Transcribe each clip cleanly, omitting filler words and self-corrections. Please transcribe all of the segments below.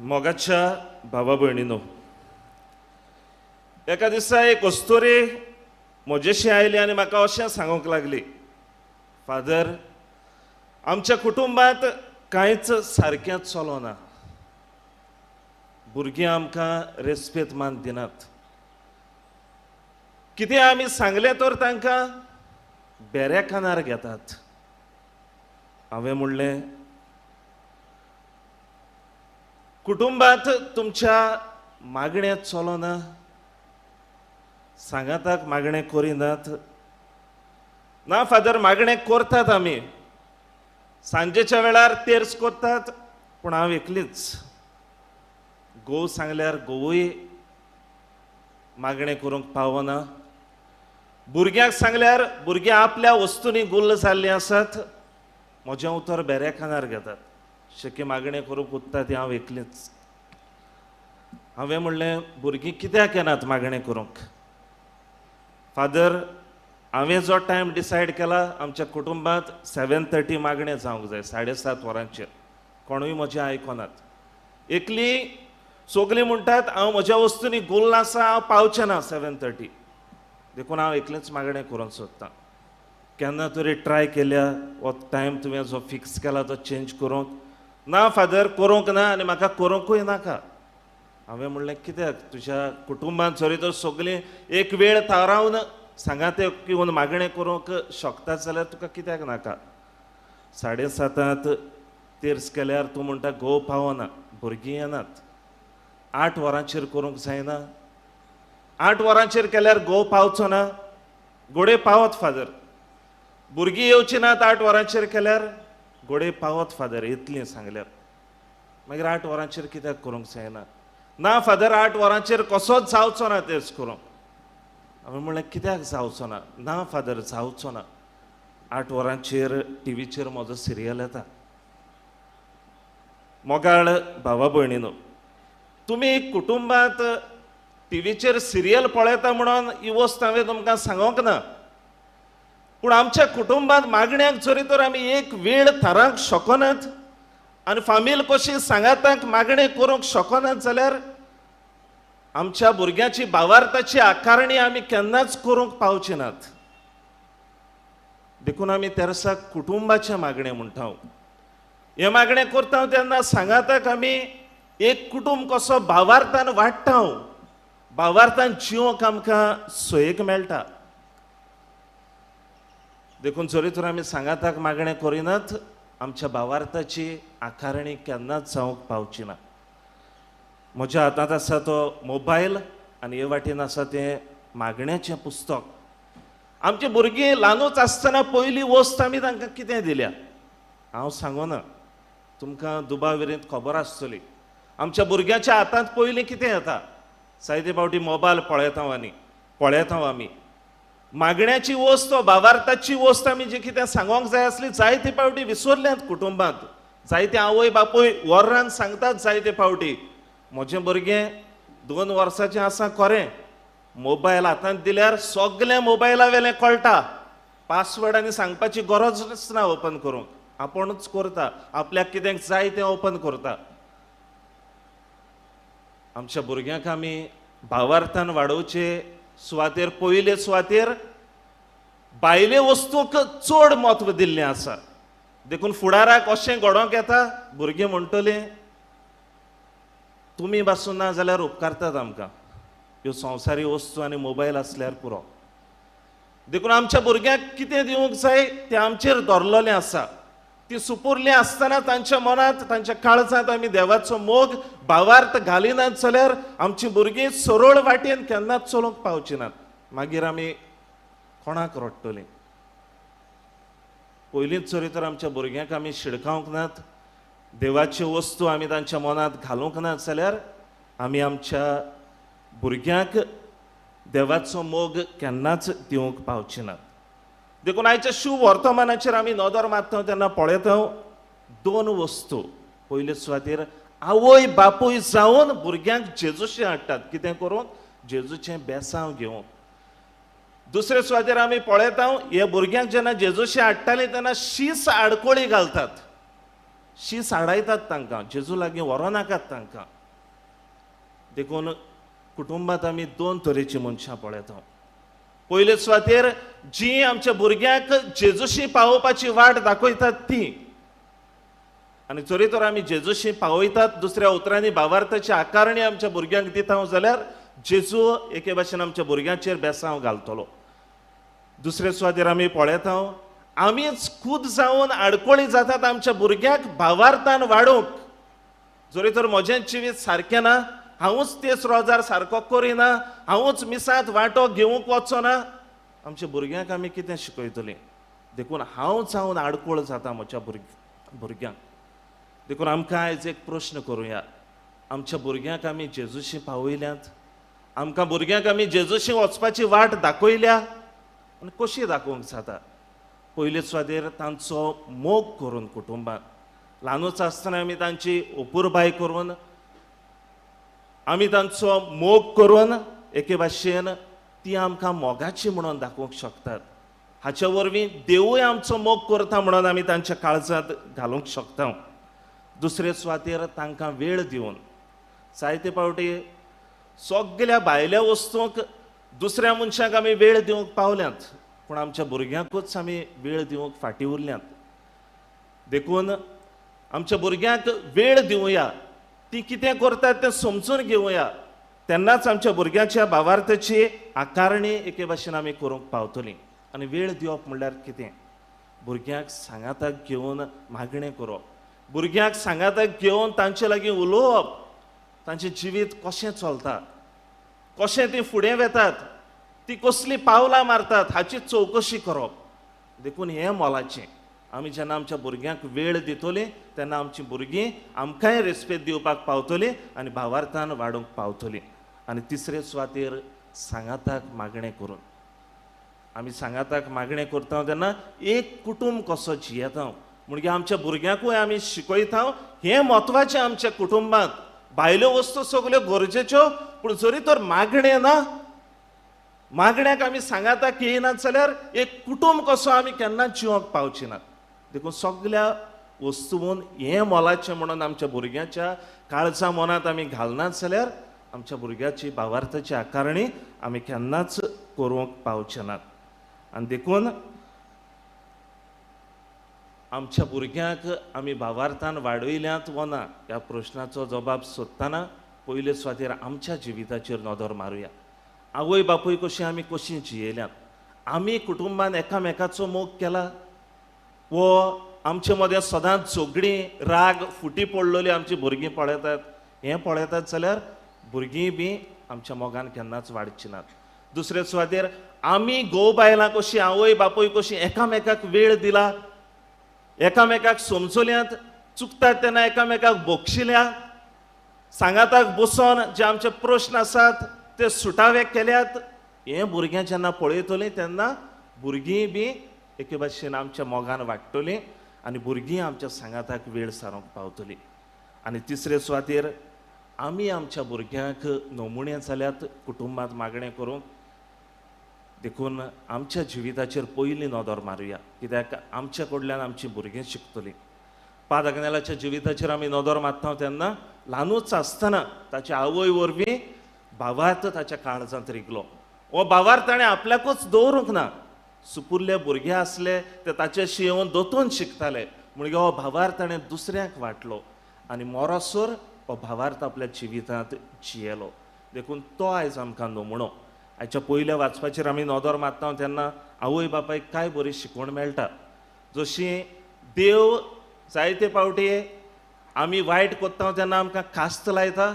मोगाच्या भावा भयणीनो, एका दिसा एक अस्तोरी म्हजेशी आयली आनी म्हाका अशें सांगूंक लागली, फादर, आमच्या कुटुंबात कांयच सारकें चलोना. भुरगीं आमकां रेस्पेद मान दिनात. कितें आमी सांगलें तर तांकां बेऱ्या कानार घेतात. हांवें म्हणलें, कुटुंबात तुमच्या मागणें चलोना, सांगाताक मागणें करिनात. ना फादर, मागणें करतात आमी, सांजेच्या वेळार तेर्स करतात, पूण हांव एकलीच. गोव सांगल्यार गोवूय मागणें करूंक पावना. भुरग्यांक सांगल्यार भुरगीं आपल्या वस्तूंनी गुल्ल जाल्लीं आसात. म्हजें उतर बेऱ्या कानार घेतात. शक्य मागणें करूंक उत्ता ती हांव एकलीच. हांवें म्हणलें, भुरगीं कित्याक येनात मागणें करूंक? फादर, हांवें जो टायम डिसायड केला, आमच्या कुटुंबात 7:30 मागणें जावंक जाय, 7:30 वरांचेर. कोणूय म्हजें आयकनात. एकली सगलीं म्हणटात हांव म्हज्या वस्तूंनी गुल्ल आसा, हांव पावचें ना 7:30. देखून हांव एकलेंच मागणें करूंक सोदतां. केन्ना तरी ट्राय केल्या हो टायम तुवें जो फिक्स केला तो चेंज करूंक? ना फादर, करूंक ना आनी म्हाका करूंकूय नाका. हांवें म्हणलें, कित्याक? तुज्या कुटुंबांत जरी तर सगलीं एक वेळ थारावन सांगात येवन मागणें करूंक शकतात जाल्यार तुका कित्याक नाका? 7:30 तेर्स केल्यार तूं म्हणटा घोव पावना, भुरगीं येनात. 8 वरांचेर करूंक जायना? 8 वरांचेर केल्यार घोव पावचो ना? घोडे पावत फादर. भुरगीं येवची नात 8 वरांचेर केल्यार? घोडे पावत फादर. इतलीं सांगल्यार मागीर 8 वरांचेर कित्याक करूंक जायना? ना फादर, 8 वरांचेर कसोच जावचो ना तेर्स करूंक. हांवें म्हणलें, कित्याक जावचो ना? ना फादर, जावचो ना. 8 वरांचेर टीव्हीचेर म्हजो सिरियल येता. मोगाळ भावा भयणीनो, तुमी कुटुंबांत टीव्हीचेर सिरियल पळयता म्हणून ही वस्त हांवें तुमकां सांगोंक ना. पूण आमच्या कुटुंबांत मागण्यांक जरी तर आमी एक वेळ थारावंक शकनात आनी फामील कशी सांगाताक मागणें करूंक शकनात जाल्यार आमच्या भुरग्याची भावार्थाची आकारणी आमी केन्नाच करूंक पावची नात. देखून आमी तेरसाक कुटुंबाचे मागणें म्हणटा. हे मागणें करता तेन्ना सांगाताक आमी एक कुटुंब कसो भावार्थान वाडटा, भावार्थान जिवंक आमकां सोयेक मेळटा. देखून जरी तर आमी सांगाताक मागणें करिनात, आमच्या भावार्थाची आकारणी केन्नाच जावंक पावची ना. म्हज्या हातांत आसा तो मोबायल आनी हे वाटेन आसा तें मागण्याचें पुस्तक. आमची भुरगीं ल्हानूच आसतना पयली वस्त आमी तांकां कितें दिल्या हांव सांगोना. तुमकां दुबाविरीत खबर आसतली. आमच्या भुरग्याच्या हातांत पयलीं कितें येता? जायते फावटी मोबायल पळयता आमी. मागण्याची वस्त, भावार्थाची वस्त आमी जी कितें सांगोंक जाय आसली जायते फावटी विसरल्यांत कुटुंबांत. जायते आवय बापूय वरान सांगतात जायते फावटी. म्हजें भुरगें 2 वर्साचें आसा खरें, मोबायल हातांत दिल्यार सगळें मोबायला वेलें कळटा. पासवर्ड आनी सांगपाची गरजच ना ओपन करूंक. आपुणूच करता, आपल्याक कितें जाय तें ओपन करता. आमच्या भुरग्यांक आमी भावार्थान वाडोवचे सुवातेर पयले सुवातेर भायले वस्तूंक चड म्हत्व दिल्लें आसा. देखून फुडाराक अशें घडोवंक येता, भुरगीं म्हणटलीं तुमी पासून ना जाल्यार उपकारतात आमकां. ह्यो संवसारी वस्तू आनी मोबायल आसल्यार पुरो. देखून आमच्या भुरग्यांक कितें दिवंक जाय तें आमचेर धरलेलें आसा. ती सुपुर्लीं आसतना तांच्या मनांत, तांच्या काळजांत आमी देवाचो मोग, भावार्थ घालिनात जाल्यार आमचीं भुरगीं सरळ वाटेन केन्नाच चलूंक पावची नात. मागीर आमी कोणाक रडटलीं? पयलींच जरी तर आमच्या भुरग्यांक आमी शिडकावंक नात, देवाच्यो वस्तू आमी तांच्या मनांत घालूंक नात जाल्यार आमी आमच्या भुरग्यांक देवाचो मोग केन्नाच दिवंक पावची नात. देखून आयच्या शुभ वर्तमानाचेर आमी नदर मारता तेन्ना पळयता 2 वस्तू. पयले सुवातेर आवय बापूय जावन भुरग्यांक जेजूशी हाडटात. कितें करूंक? जेजूचें बेसांव घेवंक. दुसरे सुवातेर आमी पळयता हे भुरग्यांक जेन्ना जेजूशी हाडटालीं तेन्ना शीस आडकोळी घालतात. शी साडायतात तांकां, जेजू लागीं व्हरों नाकात तांकां. देखून कुटुंबात आमी दोन तरेची मनशां पळयता. पयले सुवातेर जी आमच्या भुरग्यांक जेजूशी पावोवपाची वाट दाखयतात ती, आनी जरी तर आमी जेजूशी पावयतात, दुसऱ्या उतरांनी भावार्थाची आकारणी आमच्या भुरग्यांक दिता जाल्यार जेजू एके भाशेन आमच्या भुरग्यांचेर बेसांव घालतलो. दुसरे सुवातेर आमी पळयता आमीच खूद जावन आडकोळी जातात आमच्या भुरग्यांक भावार्थान वाडोवंक. जरी तर म्हजें जिवीत सारकें ना, हांवूच तेच रोजार सारको करिना, हांवूच मिसांत वांटो घेवंक वचो ना, आमच्या भुरग्यांक आमी कितें शिकयतलीं? देखून हांव जावन आडकोळ जाता म्हज्या भुरग्यांक. देखून आमकां आयज एक प्रश्न करुया. आमच्या भुरग्यांक आमी जेजूशी पावयल्यात? आमकां भुरग्यांक आमी जेजूशी वचपाची वाट दाखयल्या? आनी कशी दाखोवंक जाता? पयले सुवातेर तांचो मोग करून कुटुंबात, ल्हानूच आसतना आमी तांची उपुरबाय करून, आमी तांचो मोग करून एके भाशेन ती आमकां मोगाची म्हणून दाखोवंक शकतात. हाच्या वरवीं देवूय आमचो मोग करता म्हणून आमी तांच्या काळजांत घालूंक शकता. दुसरे सुवातेर तांकां वेळ दिवन, जायते फावटी सगळ्या भायल्या वस्तूंक दुसऱ्या मनशाक आमी वेळ दिवंक पावल्यात, पूण आमच्या भुरग्यांकूच आमी वेळ दिवंक फाटीं उरल्यात. देखून आमच्या भुरग्यांक वेळ दिवया, ती कितें करतात तें समजून घेवया, तेन्नाच आमच्या भुरग्यांच्या भावार्थाची आकारणी एके भाशेन आमी करूंक पावतलीं. आनी वेळ दिवप म्हणल्यार कितें? भुरग्यांक सांगाताक घेवन मागणें करप, भुरग्यांक सांगाताक घेवन तांचे लागीं उलोवप, तांचें जिवीत कशें चलता, कशें तीं फुडें वेतात, ती कसलीं पावलां मारतात हाची चवकशी करप. देखून हें मोलाचें. आमी जेन्ना आमच्या भुरग्यांक वेळ दितलीं तेन्ना आमचीं भुरगीं आमकांय रेस्पेद दिवपाक पावतलीं आनी भावार्थान वाडूंक पावतलीं. आनी तिसरे सुवातेर सांगाताक मागणें करून, आमी सांगाताक मागणें करता तेन्ना एक कुटूंब कसो जियेता म्हणजे आमच्या भुरग्यांकूय आमी शिकयता हें म्हत्वाचें आमच्या कुटुंबांत. भायल्यो वस्तू सगल्यो गरजेच्यो, पूण जरी तर मागणें ना, मागण्याक आमी सांगाताक येयनात जाल्यार एक कुटूंब कसो आमी केन्नाच जिवंक पावची नात. देखून सगळ्या वस्तून हें मोलाचें म्हणून आमच्या भुरग्याच्या काळजा मनात आमी घालनात जाल्यार आमच्या भुरग्याची भावार्थाची आकारणी आमी केन्नाच करूंक पावचे नात. आनी देखून आमच्या भुरग्यांक आमी भावार्थान वाडयल्यात वा ना ह्या प्रश्नाचो जबाब सोदतना पयले सुवातेर आमच्या जिविताचेर नदर मारुया. आवय बापूय कशीं जियेल्यात, आमी कुटुंबान एकामेकाचो मोग केला, वो आमचे मदें सदांच झगडी राग फुटी पडलेली आमची भुरगीं पळयतात, हें पळयतात जाल्यार भुरगीं बी आमच्या मोगान केन्नाच वाडची नात. दुसरे सुवातेर आमी घोव बायलां कशीं आवय बापूय कशीं एकामेकाक वेळ दिला, एकामेकाक समजल्यात, चुकतात तेन्ना एकामेकाक बोगशिल्या, सांगाताक बसोन जे आमचे प्रश्न आसात ते सुटावे केल्यात. हें भुरग्यां जेन्ना पळयतलीं तेन्ना भुरगीं बी एके भाशेन आमच्या मोगान वाडटलीं आनी भुरगीं आमच्या सांगाताक वेळ सारूंक पावतलीं. आनी तिसरे सुवातेर आमी आमच्या भुरग्यांक नमुणे जाल्यात कुटुंबांत मागणें करूंक. देखून आमच्या जिविताचेर पयलीं नदर मारुया, कित्याक आमच्या कडल्यान आमचीं भुरगीं शिकतलीं. पाद अग्नेलाच्या जिविताचेर आमी नदर मारता तेन्ना ल्हानूच आसतना ताच्या आवय वरवीं भावार्थ ताच्या काळजांत रिगलो. हो भावार्थ ताणें आपल्याकूच दवरूंक ना, सुपुर्ले भुरगे आसले ते ताचेशी येवन दोतोवन शिकताले, म्हणजे हो भावार्थ ताणें दुसऱ्यांक वाटलो आनी मोरासोर हो भावार्थ आपल्या जिवितांत जियेलो. देखून तो आयज आमकां नमुणो. हाच्या पयल्या वाचपाचेर आमी नदर मारता तेन्ना आवय बापायक काय बरी शिकवण मेळटा. जशी देव जायते फावटी आमी वायट कोत्ता तेन्ना आमकां कास्त लायता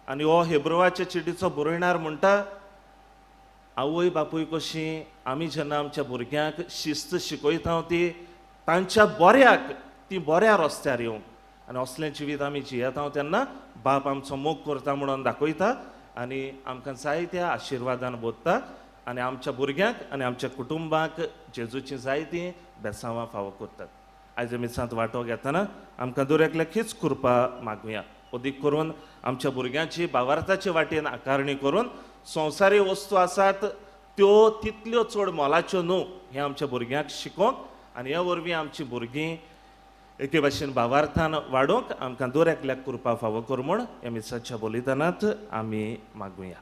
आनी हो हेब्रोवाच्या चिटीचो बरयणार म्हणटा आवय बापूय कशीं आमी जेन्ना आमच्या भुरग्यांक शिस्त शिकयता ती तांच्या बऱ्याक ती बऱ्या रस्त्यार येवंक आनी असलें जिवीत आमी जियेता तेन्ना बाप आमचो मोग करता म्हणून दाखयता आनी आमकां जायत्या आशिर्वादान बोधता आनी आमच्या भुरग्यांक आनी आमच्या कुटुंबाक जेजूची जायतीं बेसांवां फावो करतात. आयज मिसांत वांटो घेतना आमकां दर एकल्याकीच कृपा मागुया. अदीक करून आमच्या भुरग्यांची भावार्थाचे वाटेन आकारणी करून संवसारी वस्तू आसात त्यो तितल्यो चड मोलाच्यो न्हू हें आमच्या भुरग्यांक शिकोवंक आनी ह्या वरवीं आमचीं भुरगीं एके भाशेन भावार्थान वाडोवंक आमकां दर एकल्याक कृपा फावो कर म्हूण ह्या मिसाच्या बोलिदानांत आमी मागुया.